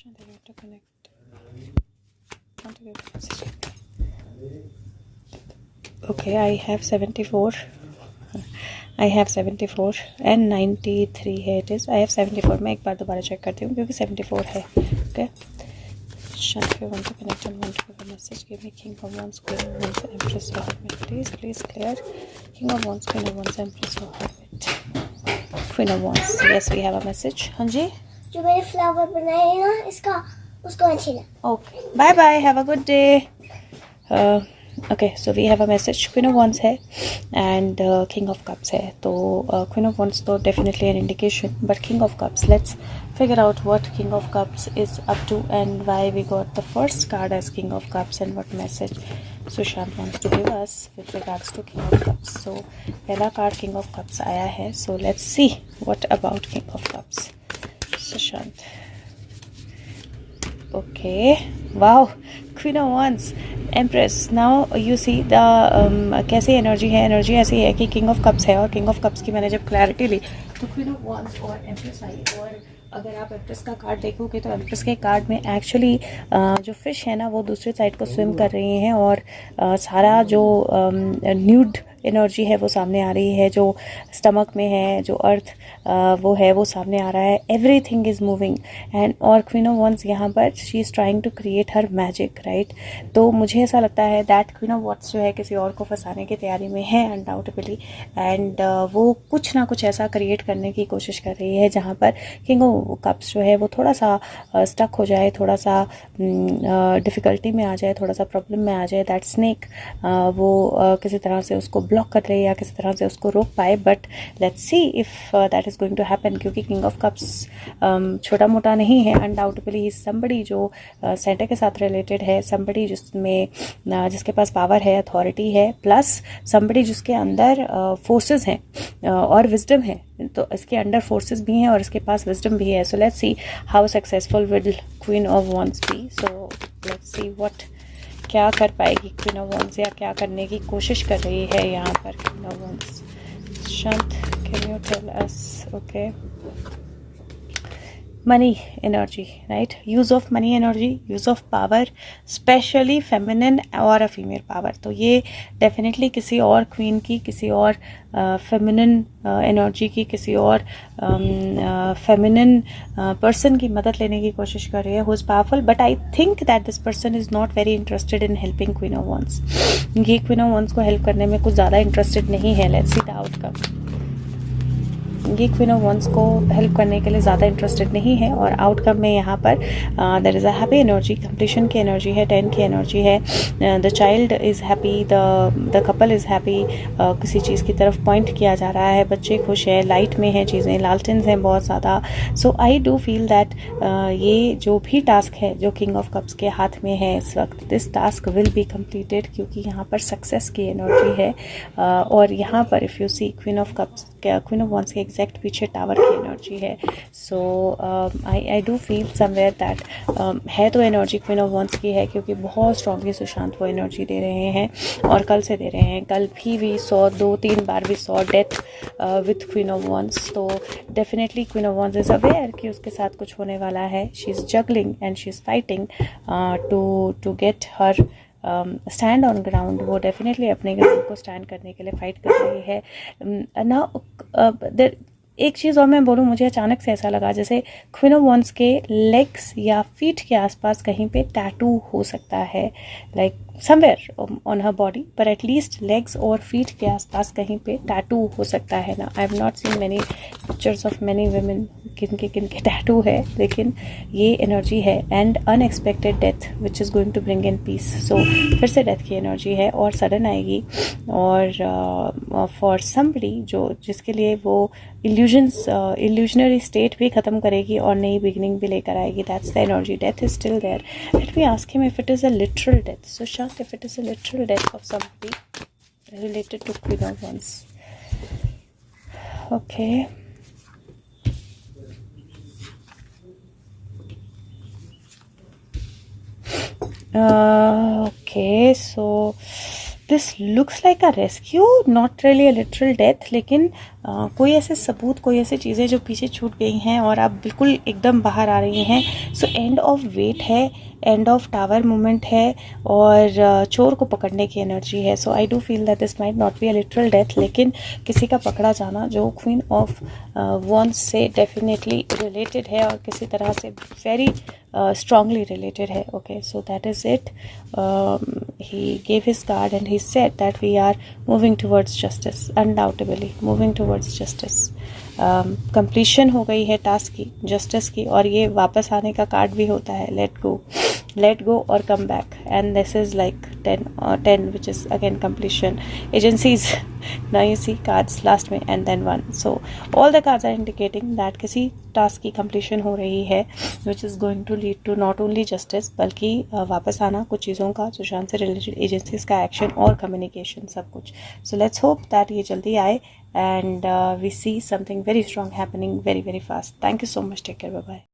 Shanti, you have to connect. Want to give a message? Okay, I have 74. I have 74 and 93 है it is. I have 74. मैं एक बार दोबारा check करती हूँ क्योंकि 74 है. Okay. Shanti, you want to connect and want to give a message. Give me King of Wands, Queen of Wands, Empress, so help me. Please clear. King of Wands, Queen of Wands, Empress, so help it. Queen of Wands. Yes, we have a message. हाँ जी. जो मैंने flower बनाया है ना इसका उसको अच्छी लगा. Okay. Bye bye. Have a good day. Okay, so we have a message. Queen of Wands है and King of Cups है. तो Queen of Wands तो definitely an indication, but King of Cups, let's figure out what King of Cups is up to and why we got the first card as King of Cups and what message Sushant wants to give us with regards to King of Cups. So पहला card King of Cups आया है. So let's see what about King of Cups. Sushant. Okay, wow, Queen of Wands, Empress. Now you see the कैसी energy है. Energy ऐसी है कि King of Cups है और King of Cups की मैंने जब क्लैरिटी ली तो Queen of Wands और Empress आई. और अगर आप एम्प्रेस का कार्ड देखोगे तो एम्प्रेस के कार्ड में एक्चुअली जो फिश है ना वो दूसरी साइड को स्विम कर रही हैं और सारा जो न्यूड एनर्जी है वो सामने आ रही है. जो स्टमक में है, जो अर्थ वो है वो सामने आ रहा है. एवरीथिंग इज़ मूविंग एंड और क्वीन ऑफ वंस यहाँ पर she is trying to create her magic, right. तो मुझे ऐसा लगता है दैट क्वीन ऑफ वंस जो है किसी और को फंसाने की तैयारी में है अनडाउटेबली. एंड वो कुछ ना कुछ ऐसा क्रिएट करने की कोशिश कर रही है जहाँ पर किंग ऑफ कप्स जो है वो थोड़ा सा स्टक हो जाए, थोड़ा सा डिफ़िकल्टी में आ जाए, थोड़ा सा प्रॉब्लम में आ जाए. दैट स्नेक वो किसी तरह से उसको ब्लॉक कर रही है या किसी तरह से उसको रोक पाए. But let's see if that is going to happen, क्योंकि किंग ऑफ कप्स छोटा मोटा नहीं है. अनडाउटेबली ही समबडी जो सेंटर के साथ रिलेटेड है, समबडी जिसमें जिसके पास पावर है, अथॉरिटी है, प्लस समबडी जिसके अंदर फोर्सेस हैं और विजडम है. तो इसके अंडर फोर्सेस भी हैं और इसके पास विजडम भी है. So let's see how successful will queen of wands be. So let's see what क्या कर पाएगी क्वीन ऑफ वॉन्ड्स या क्या करने की कोशिश कर रही है यहाँ पर क्वीन ऑफ वॉन्ड्स. शांत, can you tell us? Okay, money energy, right. Use of money energy, use of power, specially feminine और अ फीमेल पावर. तो ये डेफिनेटली किसी और क्वीन की, किसी और फेमिनिन एनर्जी की, किसी और फेमिनिन पर्सन की मदद लेने की कोशिश कर रही है who is powerful. But I think that this person is not very interested in helping queen of wands. ये क्वीन ऑफ वॉन्ड्स को हेल्प करने में कुछ ज़्यादा इंटरेस्टेड नहीं है. Let's see the outcome. ये क्वीन ऑफ वॉन्ड्स को हेल्प करने के लिए ज़्यादा इंटरेस्टेड नहीं है और आउटकम में यहाँ पर there is a happy energy, completion की एनर्जी है, 10 की एनर्जी है. The child is happy, the couple is happy. किसी चीज़ की तरफ पॉइंट किया जा रहा है, बच्चे खुश हैं, लाइट में हैं चीज़ें, लालटेन्स हैं बहुत ज़्यादा. सो आई डू फील दैट ये जो भी टास्क है जो किंग ऑफ कप्स के हाथ में है इस वक्त, this task will be completed क्योंकि यहाँ पर सक्सेस की एनर्जी है. और यहाँ पर if you see queen of cups, queen of wands के एग्जैक्ट पीछे टावर की एनर्जी है. So I do feel somewhere that है तो एनर्जी क्वीन ऑफ वॉन्ड्स की है क्योंकि बहुत स्ट्रांगली सुशांत वो एनर्जी दे रहे हैं और कल से दे रहे हैं. कल भी वी सॉ 2-3 बार we saw death with queen of wands. तो definitely queen of wands is aware कि उसके साथ कुछ होने वाला है. She is juggling and she is fighting to get her stand on ground. वो डेफिनेटली अपने ग्राउंड को स्टैंड करने के लिए फाइट कर रही है ना. एक चीज़ और मैं बोलूँ, मुझे अचानक से ऐसा लगा जैसे क्वीन ऑफ वॉन्ड्स के लेग्स या फीट के आसपास कहीं पे टैटू हो सकता है, like somewhere on her body, पर एटलीस्ट लेग्स और फीट के आसपास कहीं पे टैटू हो सकता है ना. I have not seen many pictures of many women किनके टैटू है, लेकिन ये एनर्जी है. And unexpected death which is going to bring in peace. So फिर से डेथ की एनर्जी है और सडन आएगी और फॉर समबडी जो जिसके लिए वो इल्यूजनरी स्टेट भी ख़त्म करेगी और नई बिगिनिंग भी लेकर आएगी. That's the energy. Death is still there. Let me ask him if it is a literal death. So शांत, if it is a literal death of somebody related to queen of wands. Okay, okay, so this looks like a rescue, not really a literal death, लेकिन कोई ऐसे सबूत, कोई ऐसी चीज़ें जो पीछे छूट गई हैं और अब बिल्कुल एकदम बाहर आ रही हैं. सो एंड ऑफ वेट है, एंड ऑफ टावर मूवमेंट है, और चोर को पकड़ने की एनर्जी है. So I do feel that this might not be a literal death, लेकिन किसी का पकड़ा जाना जो क्वीन ऑफ वॉन्ड्स से डेफिनेटली रिलेटेड है और किसी तरह से वेरी strongly related है. Okay, so that is it. He gave his card and he said that we are moving towards justice, undoubtedly moving towards justice. Completion हो गई है टास्क की, जस्टिस की, और ये वापस आने का कार्ड भी होता है, let go or come back, and this is like 10 which is again completion. Agencies, now you see cards last में and then 1. So all the cards are indicating that किसी टास्क की completion हो रही है which is going to lead to not only justice बल्कि वापस आना कुछ चीज़ों का, सुशांत से रिलेटेड एजेंसीज का एक्शन और कम्युनिकेशन, सब कुछ. So let's hope that ये जल्दी आए and we see something very strong happening very very fast. Thank you so much. Take care. Bye bye.